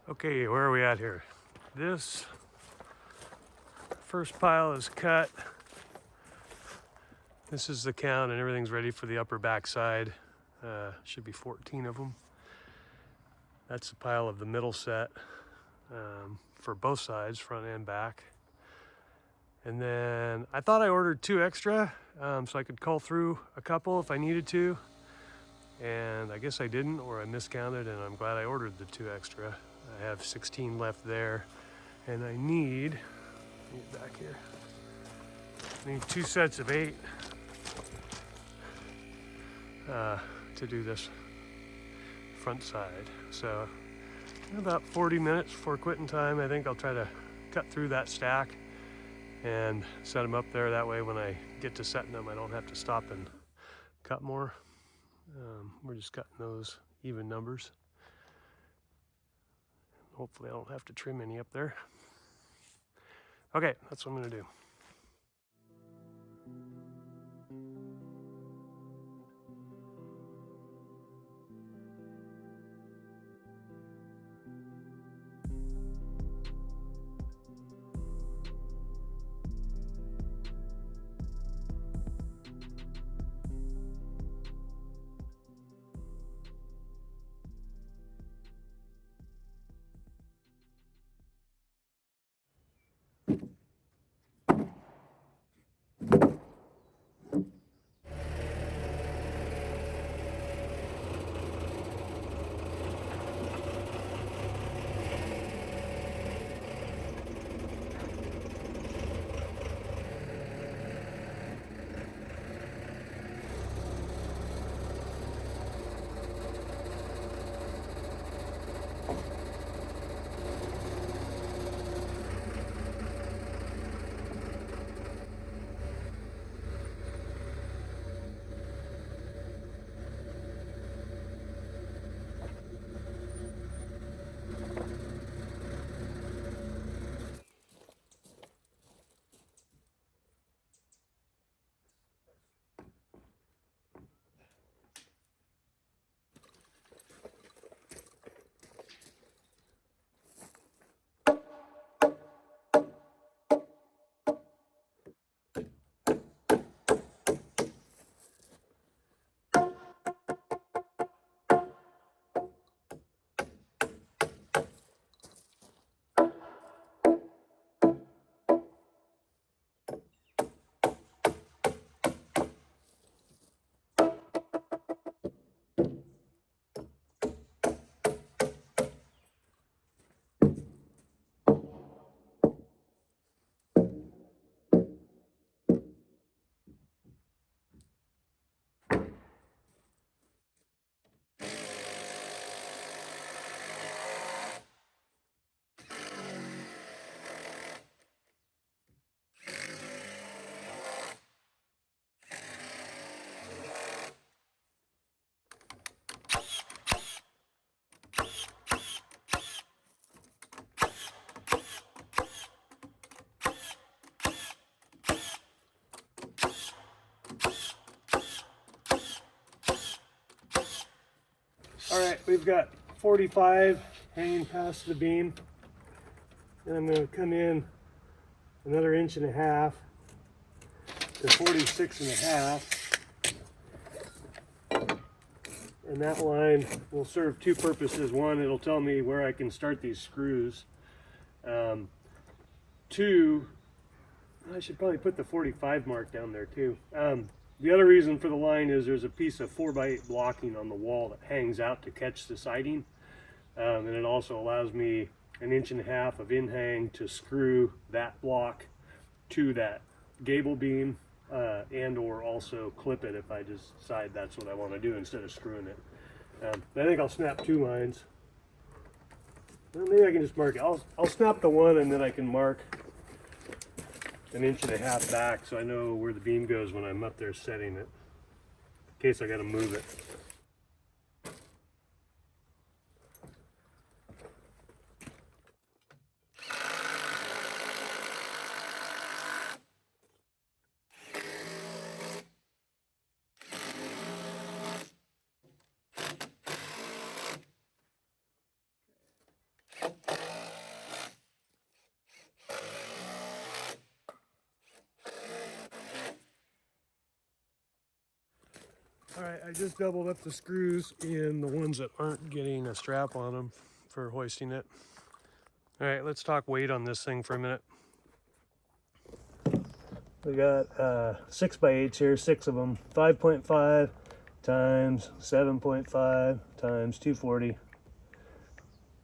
Okay, where are we at here? This first pile is cut. This is the count, and everything's ready for the upper back side. Should be 14 of them. That's a pile of the middle set for both sides, front and back. And then I thought I ordered 2 extra so I could call through a couple if I needed to. And I guess I didn't, or I miscounted, and I'm glad I ordered the 2 extra. I have 16 left there, and I need, get back here, I need 2 sets of 8 to do this front side. So in about 40 minutes before quitting time, I think I'll try to cut through that stack and set them up there. That way when I get to setting them, I don't have to stop and cut more. We're just cutting those even numbers. Hopefully I don't have to trim any up there. Okay, that's what I'm gonna do. All right, we've got 45 hanging past the beam, and I'm going to come in another 1.5 inches to 46.5, and that line will serve 2 purposes. One, it'll tell me where I can start these screws. 2, I should probably put the 45 mark down there too. The other reason for the line is there's a piece of 4x8 blocking on the wall that hangs out to catch the siding, and it also allows me 1.5 inches of in-hang to screw that block to that gable beam, and or also clip it if I decide that's what I want to do instead of screwing it. I think I'll snap 2 lines. Well, maybe I can just mark it. I'll snap the one, and then I can mark 1.5 inches back so I know where the beam goes when I'm up there setting it, in case I got to move it. I just doubled up the screws in the ones that aren't getting a strap on them for hoisting it. All right, let's talk weight on this thing for a minute. We got 6x8s here, 6 of them, 5.5 times 7.5 times 240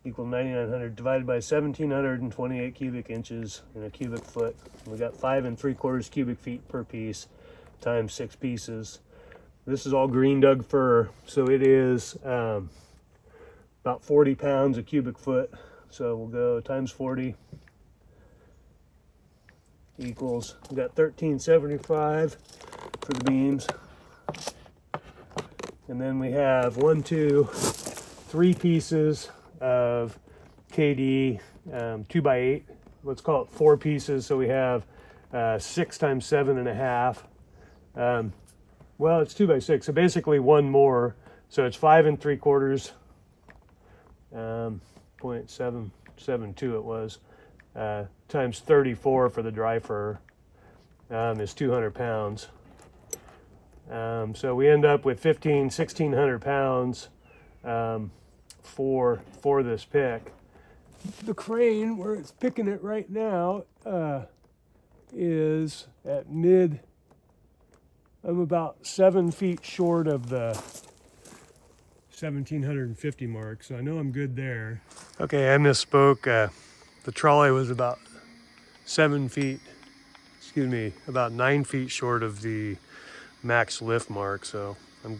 equal 9,900 divided by 1,728 cubic inches in a cubic foot. We got 5 3/4 cubic feet per piece times 6 pieces. This is all green dug fir, so it is about 40 pounds a cubic foot. So we'll go times 40 equals, we got 1375 for the beams. And then we have 1, 2, 3 pieces of KD 2x8. Let's call it 4 pieces. So we have 6 times 7.5. Well, it's 2x6. So basically one more. So it's 5 3/4. 0.772 it was. Times 34 for the dry fir is 200 pounds. So we end up with 1,600 pounds for this pick. The crane, where it's picking it right now, is at mid. I'm about 7 feet short of the 1,750 mark, so I know I'm good there. Okay, I misspoke. The trolley was about 7 feet, about 9 feet short of the max lift mark, so I'm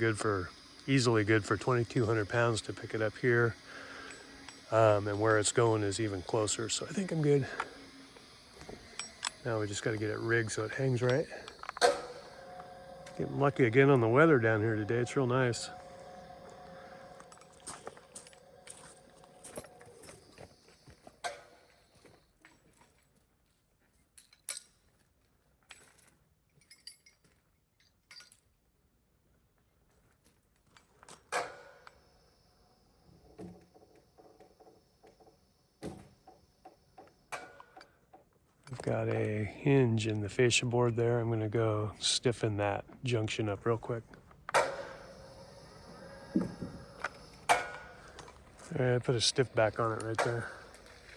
easily good for 2,200 pounds to pick it up here. And where it's going is even closer, so I think I'm good. Now we just got to get it rigged so it hangs right. Getting lucky again on the weather down here today. It's real nice. I've got a hinge in the fascia board there. I'm going to go stiffen that junction up real quick. All right, I put a stiff back on it right there.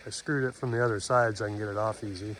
I screwed it from the other side so I can get it off easy.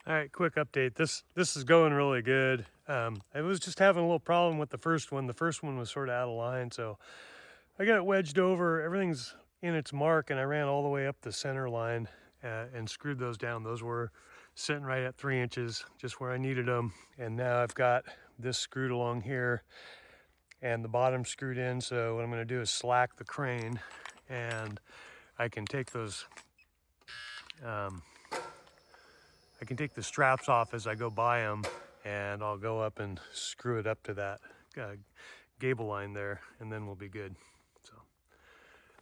All right, quick update. This is going really good. I was just having a little problem with the first one. The first one was sort of out of line, so I got it wedged over. Everything's in its mark, and I ran all the way up the center line and screwed those down. Those were sitting right at 3 inches, just where I needed them. And now I've got this screwed along here and the bottom screwed in. So what I'm going to do is slack the crane, and I can take those I can take the straps off as I go by them, and I'll go up and screw it up to that gable line there, and then we'll be good. So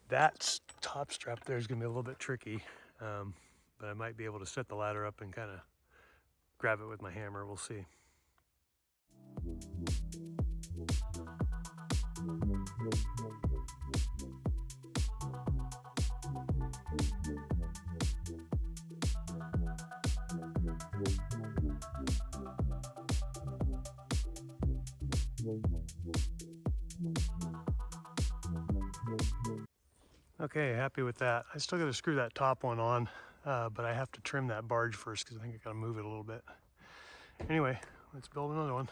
that top strap there is going to be a little bit tricky, but I might be able to set the ladder up and kind of grab it with my hammer. We'll see. Okay, happy with that. I still got to screw that top one on, but I have to trim that barge first because I think I got to move it a little bit. Anyway, let's build another one.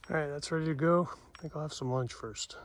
All right, that's ready to go. I think I'll have some lunch first.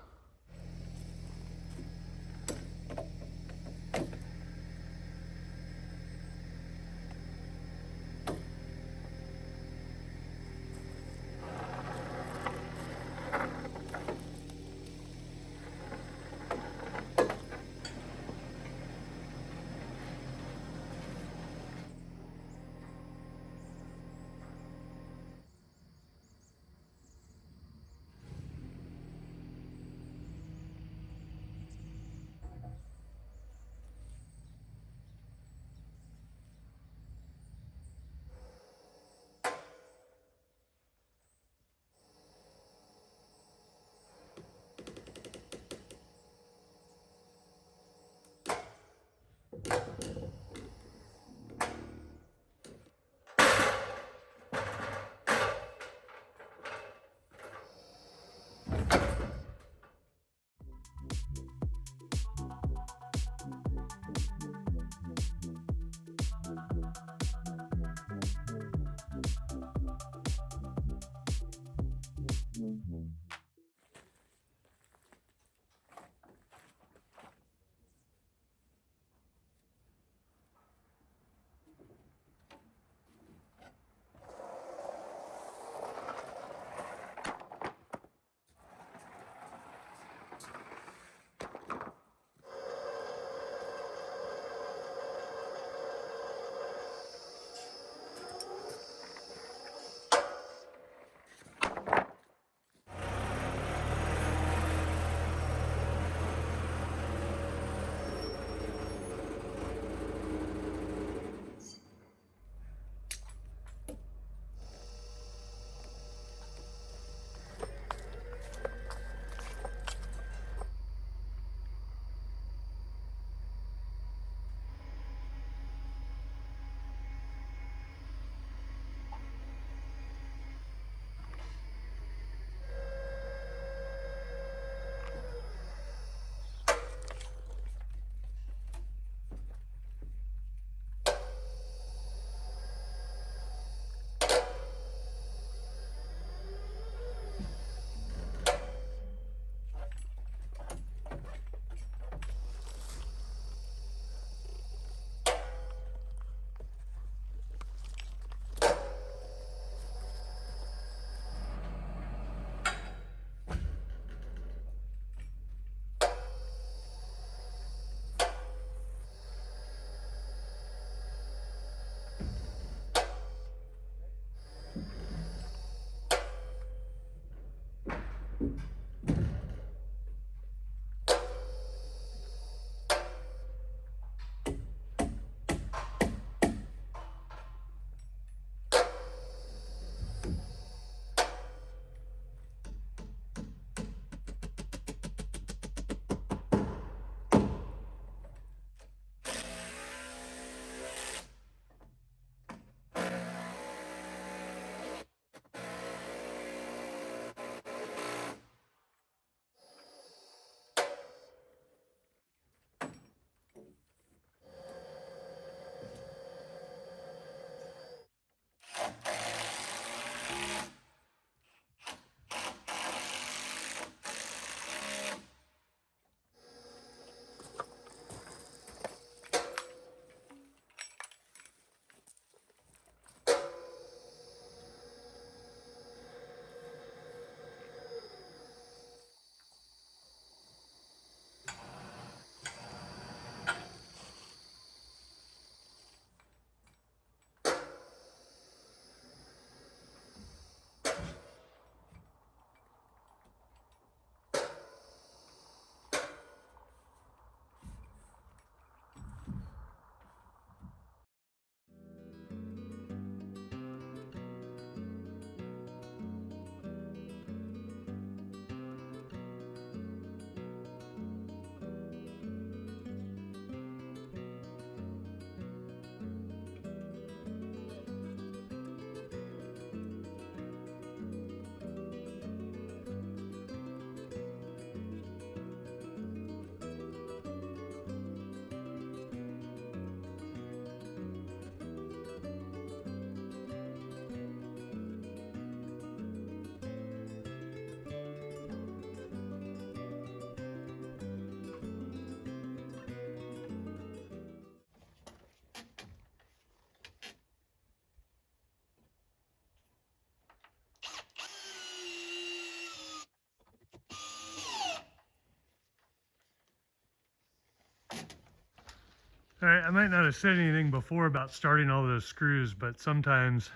All right, I might not have said anything before about starting all those screws, but sometimes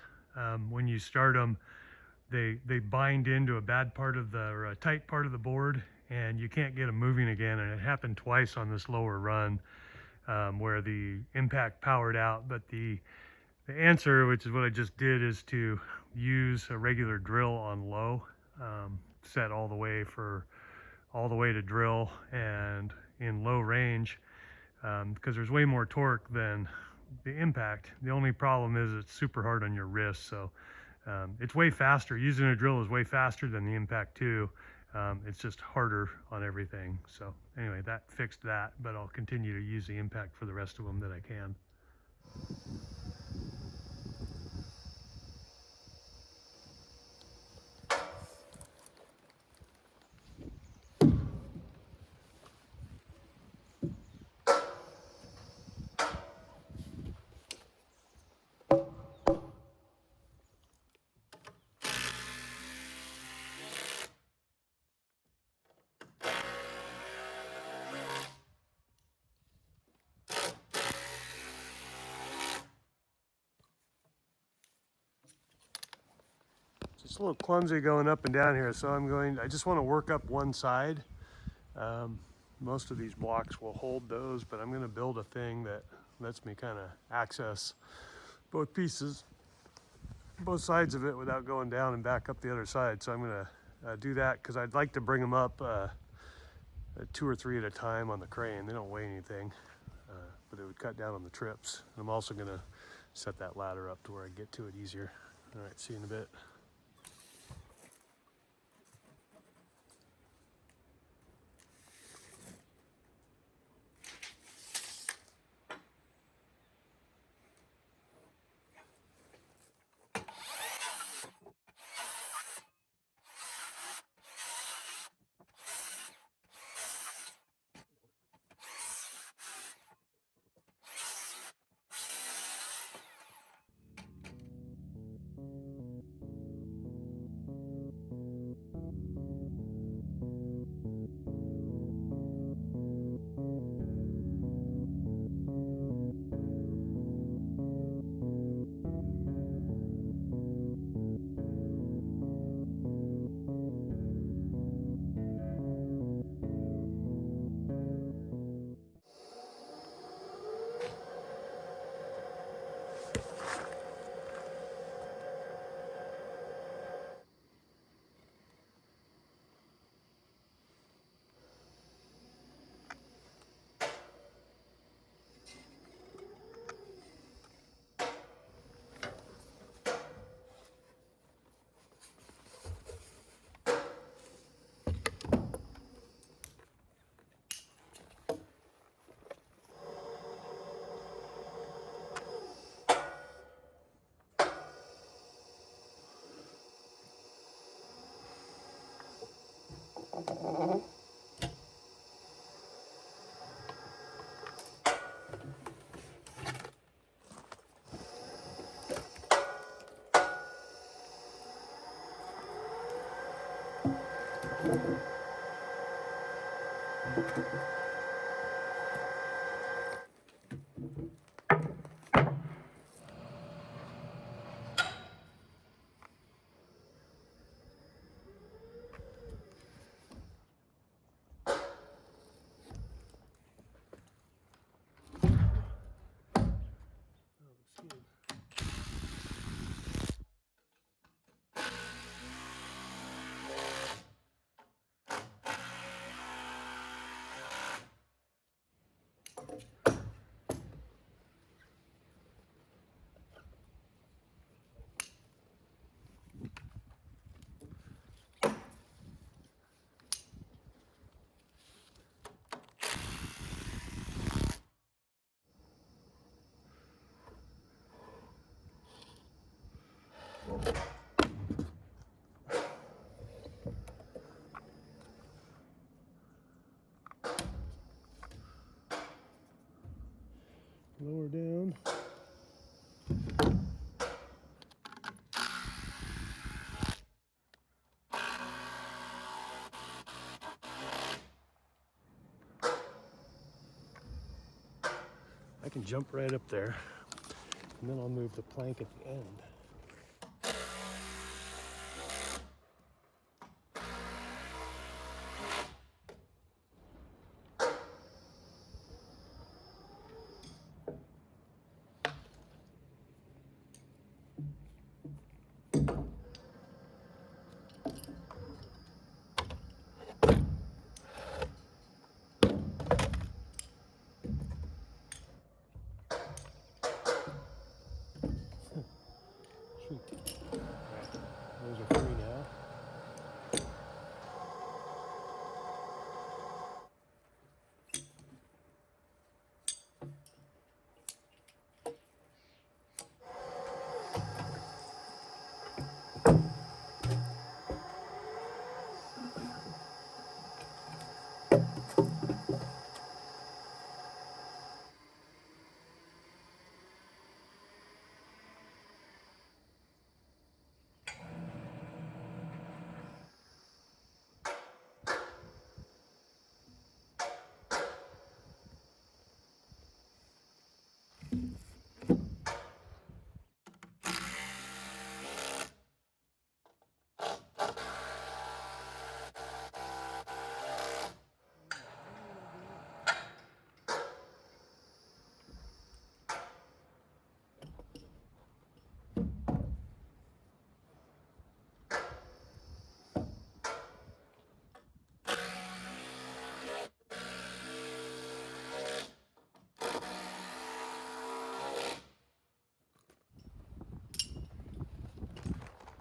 when you start them, they bind into a bad part of the, or a tight part of the board, and you can't get them moving again. And it happened twice on this lower run where the impact powered out. But the answer, which is what I just did, is to use a regular drill on low, set all the way to drill and in low range. Because there's way more torque than the impact. The only problem is it's super hard on your wrist, so it's way faster. Using a drill is way faster than the impact too. It's just harder on everything. So anyway, that fixed that, but I'll continue to use the impact for the rest of them that I can. It's a little clumsy going up and down here, so I just want to work up one side. Most of these blocks will hold those, but I'm going to build a thing that lets me kind of access both pieces, both sides of it without going down and back up the other side. So I'm going to do that because I'd like to bring them up 2 or 3 at a time on the crane. They don't weigh anything, but it would cut down on the trips. And I'm also going to set that ladder up to where I get to it easier. All right, see you in a bit. Lower down. I can jump right up there, and then I'll move the plank at the end. Sweet. All right, those are free now.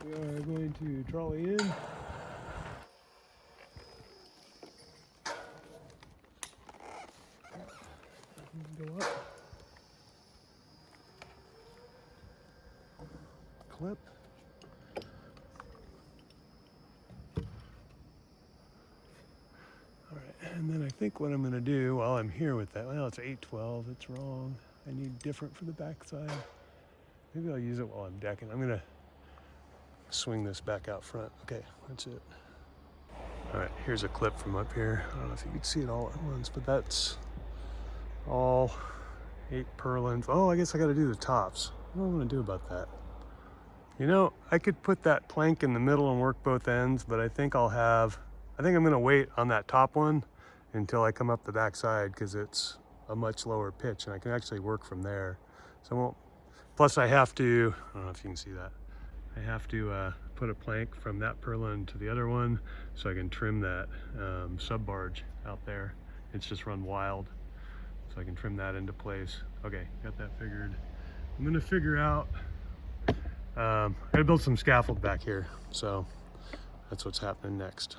We are going to trolley in. Go up. Clip. All right, and then I think what I'm going to do while I'm here with that, well, it's 812, it's wrong. I need different for the backside. Maybe I'll use it while I'm decking. I'm going to swing this back out front. Okay, that's it. All right, here's a clip from up here. I don't know if you can see it all at once, but that's all 8 purlins. Oh, I guess I got to do the tops. What am I going to do about that? You know, I could put that plank in the middle and work both ends, but I think I'm going to wait on that top one until I come up the back side because it's a much lower pitch and I can actually work from there. So I won't, plus I have to, I don't know if you can see that. I have to put a plank from that purlin to the other one so I can trim that sub barge out there. It's just run wild. So I can trim that into place. Okay, got that figured. I'm gonna figure out, I gotta build some scaffold back here. So that's what's happening next.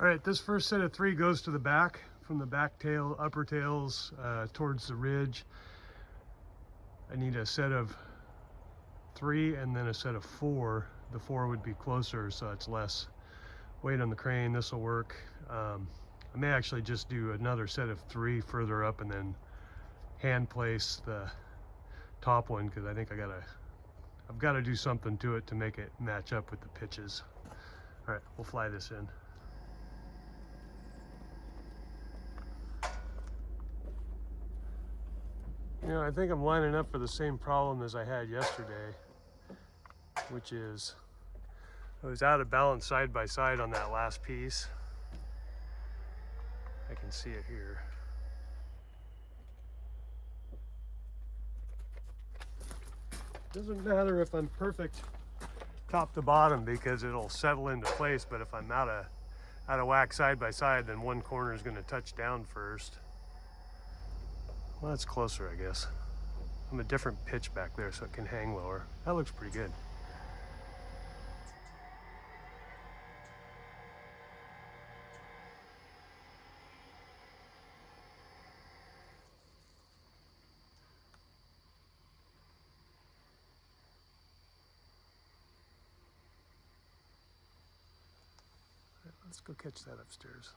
All right, this first set of 3 goes to the back, from the back tail, upper tails towards the ridge. I need a set of 3 and then a set of 4. The 4 would be closer, so it's less weight on the crane. This will work. I may actually just do another set of 3 further up and then hand place the top one, because I think I've got to do something to it to make it match up with the pitches. All right, we'll fly this in. You know, I think I'm lining up for the same problem as I had yesterday, which is I was out of balance side by side on that last piece. I can see it here. Doesn't matter if I'm perfect top to bottom, because it'll settle into place, but if I'm out of whack side by side, then one corner is going to touch down first. Well, that's closer, I guess. I'm a different pitch back there, so it can hang lower. That looks pretty good. All right, let's go catch that upstairs.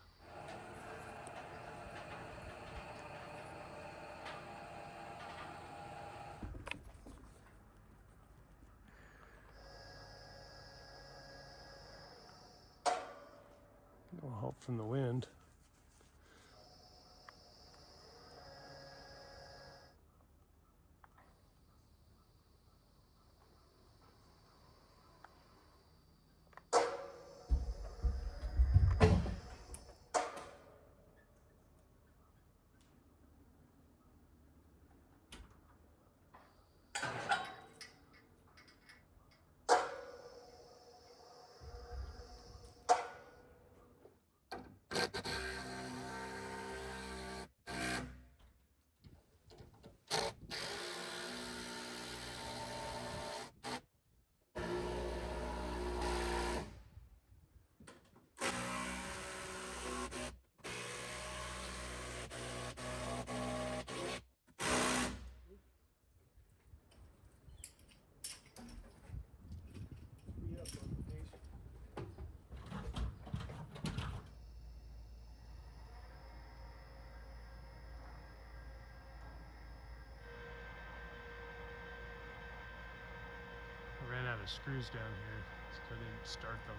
No help from the wind. I ran out of screws down here, so I didn't start them.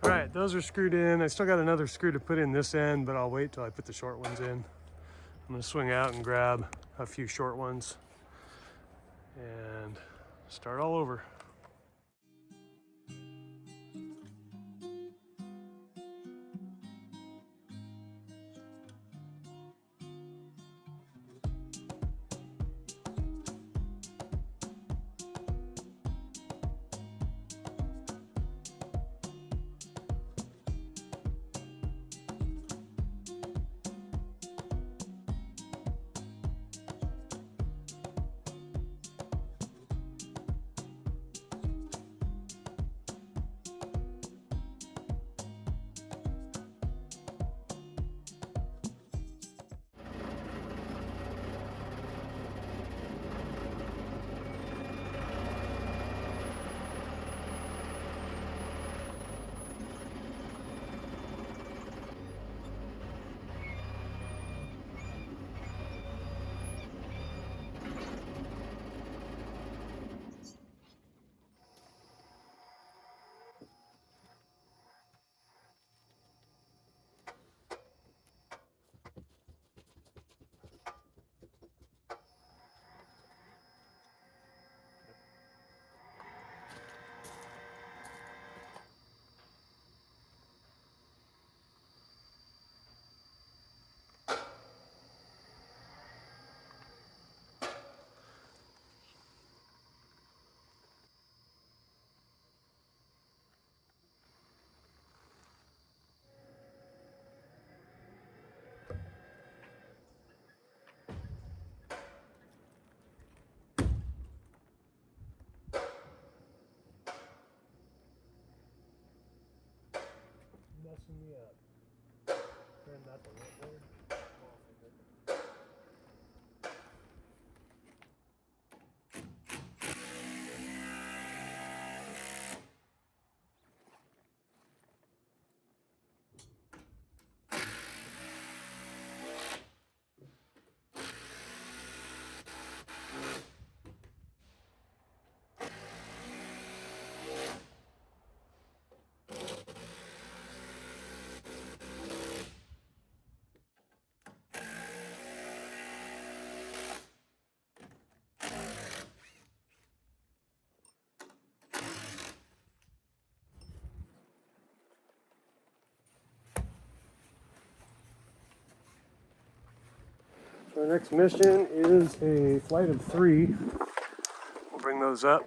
All right, those are screwed in. I still got another screw to put in this end, but I'll wait till I put the short ones in. I'm gonna swing out and grab a few short ones and start all over. messing me up. Turn that the right way. So our next mission is a flight of 3. We'll bring those up.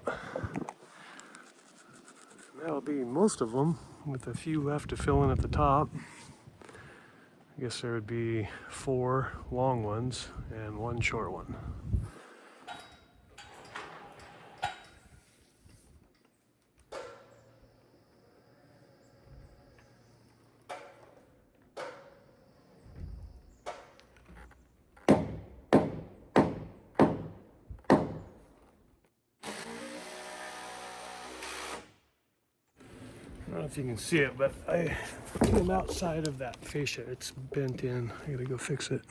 That'll be most of them, with a few left to fill in at the top. I guess there would be 4 long ones and 1 short one. I don't know if you can see it, but I came outside of that fascia. It's bent in. I gotta go fix it.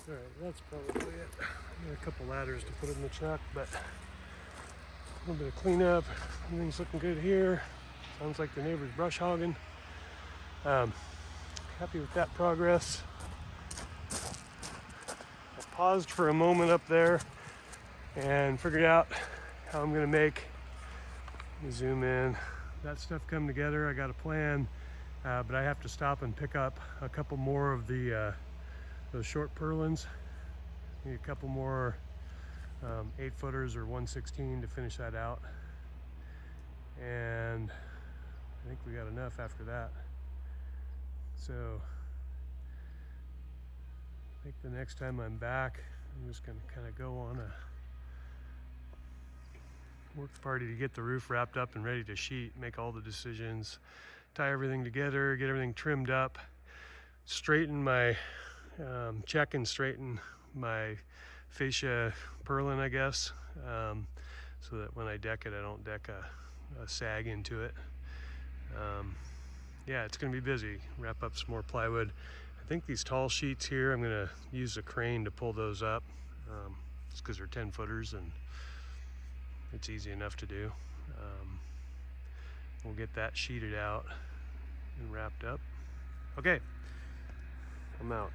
All right, that's probably it. I got a couple ladders to put in the truck, but a little bit of cleanup. Everything's looking good here. Sounds like the neighbor's brush hogging. Happy with that progress. I paused for a moment up there and figured out how I'm gonna make, let me zoom in, that stuff come together. I got a plan, but I have to stop and pick up a couple more of the those short purlins. Need a couple more 8-footers or 116 to finish that out. And I think we got enough after that. So I think the next time I'm back, I'm just gonna kind of go on a work party to get the roof wrapped up and ready to sheet, make all the decisions, tie everything together, get everything trimmed up, straighten my check and straighten my fascia purlin, I guess, so that when I deck it, I don't deck a sag into it. Yeah, it's gonna be busy. Wrap up some more plywood. I think these tall sheets here, I'm gonna use a crane to pull those up, just because they're 10-footers and it's easy enough to do. We'll get that sheeted out and wrapped up. Okay, I'm out.